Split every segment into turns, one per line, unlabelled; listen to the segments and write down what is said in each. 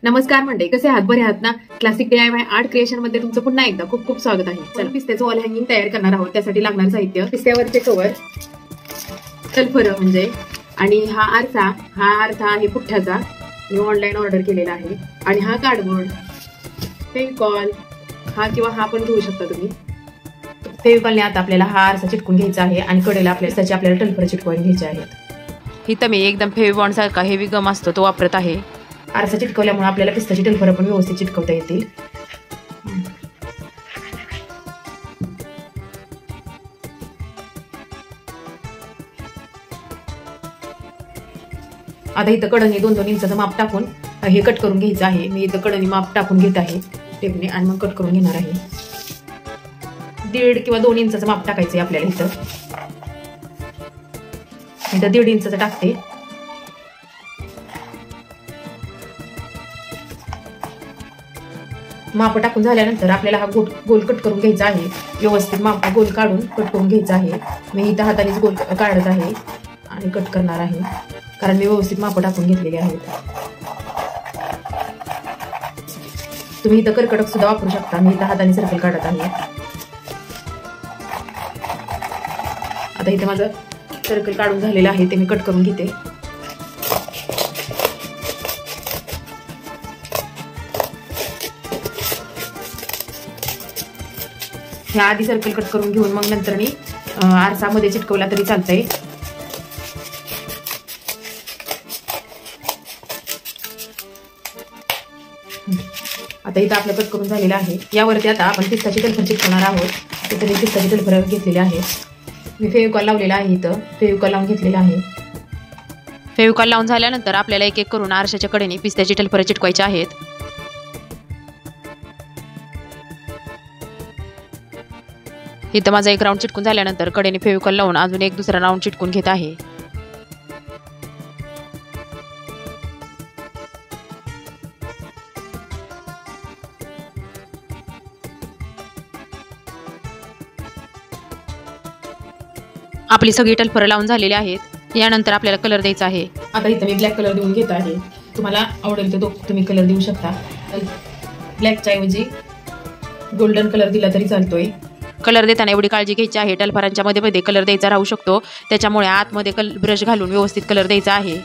नमस्कार मंडळी, कसे आहात? बरे आहात ना? क्लासिक DIY आर्ट क्रिएशन मध्ये तुमचं पुन्हा एकदा खूप खूप स्वागत आहे. चला पिस्त्याचं वॉल हँगिंग तयार करणार आहोत. त्यासाठी लागणार साहित्य: पिस्त्यावरचे कव्हर, तलफर म्हणजे, आणि हा आरसा आहे पुठ्ठ्याचा, मी ऑनलाईन ऑर्डर केलेला आहे. आणि हा कार्डबोर्ड, फेविकॉल, हा किंवा हा पण घेऊ शकता तुम्ही. फेविकॉलने आता आपल्याला हा आरसा चिटकून घ्यायचा आहे आणि कडेला आपल्याला तलफर चिटकवून घ्यायचे आहेत. इथं मी एकदम फेविबॉन्ड सारखा हेवी गम असतो तो वापरत आहे. आरसा चिटकवल्यामुळे आपल्याला पिस्ताची तलफर पण व्यवस्थित चिटकवता येतील. आता इथं कडनी 2-2 इंचाचं माप टाकून हे कट करून घ्यायचं आहे. मी इथं कडनी माप टाकून घेत आहे टेपने आणि मग कट करून घेणार आहे. 1.5 किंवा 2 इंचाचं माप टाकायचंय आपल्याला. इथं 1.5 इंचाचं टाकते. माप टाकून झाल्यानंतर आपल्याला हा गोल कट करून घ्यायचा आहे. व्यवस्थित माप गोल काढून कट करून घ्यायचा आहे. मी इथं हातानेच गोल काढत आहे आणि कट करणार आहे, कारण मी व्यवस्थित माप टाकून घेतलेले आहेत. तुम्ही इथं करकडक सुद्धा वापरू शकता. मी इथं हाताने सर्कल काढत आहे. आता इथे माझं सर्कल काढून झालेलं आहे, ते मी कट करून घेते. ह्या आधी सर्कल कट करून घेऊन मग नंतर मी आरसामध्ये चिटकवला तरी चालतंय. आता इथं आपलं कट करून झालेलं आहे. यावरती आता आपण पिस्ताची तलफर चिटकवणार आहोत. तिथे मी पिस्ताची तलफर घेतलेली आहे. मी फेविकॉल लावलेला आहे. इथं फेविकॉल लावून घेतलेला आहे. फेविकॉल लावून झाल्यानंतर आपल्याला एक एक करून आरशाच्या कडेने पिस्ताची तलफर चिटकवायच्या आहेत. इथं माझा एक राऊंड चिटकून झाल्यानंतर कडेने फेविकॉल लावून अजून एक दुसरा राऊंड चिटकून घेत आहे. आपली सगळी तलफर लावून झालेली आहेत. यानंतर आपल्याला कलर द्यायचा आहे. आता इथं मी ब्लॅक कलर देऊन घेत आहे. तुम्हाला आवडेल तर तुम्ही कलर देऊ शकता. ब्लॅकच्या ऐवजी गोल्डन कलर दिला तरी चालतोय. कलर देताना एवढी काळजी घ्यायची आहे, तलफरांच्या मध्ये कलर द्यायचा राहू शकतो, त्याच्यामुळे आतमध्ये ब्रश घालून व्यवस्थित कलर द्यायचा आहे.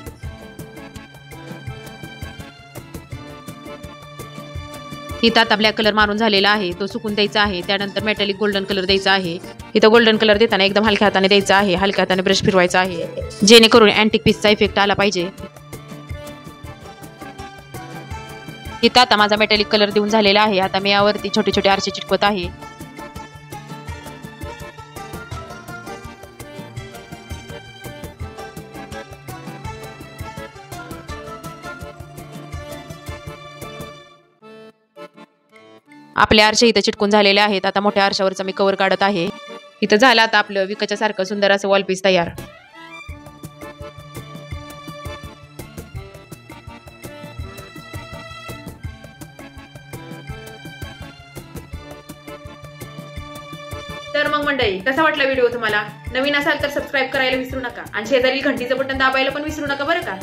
इथं आता ब्लॅक कलर मारून झालेला आहे, तो सुकून द्यायचा आहे. त्यानंतर मेटॅलिक गोल्डन कलर द्यायचा आहे. इथं गोल्डन कलर देताना एकदम हलक्या हाताने द्यायचा आहे. हलक्या हाताने ब्रश फिरवायचा आहे, जेणेकरून अँटिक पीसचा इफेक्ट आला पाहिजे. इथं आता माझा मेटॅलिक कलर देऊन झालेला आहे. आता मी यावरती छोटे छोटे आरसे चिटकवत आहे. आपले आरसे इथं चिटकून झालेले आहेत. आता मोठ्या आरशावरचं मी कव्हर काढत आहे. इथं झालं आता आपलं विकाच्या सारखं सुंदर असं वॉल पीस तयार. तर मग मंडळी, कसा वाटला व्हिडिओ तुम्हाला? नवीन असाल तर सबस्क्राईब करायला विसरू नका आणि शेजारी घंटीचं बटन दाबायला पण विसरू नका बरं का.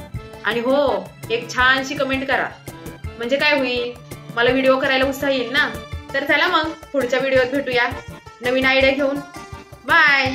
आणि हो, एक छानशी कमेंट करा, म्हणजे काय होईल, मला व्हिडिओ करायला उत्साह येईल ना. तर चला मग पुढच्या व्हिडिओत भेटूया नवीन आयडिया घेऊन. बाय.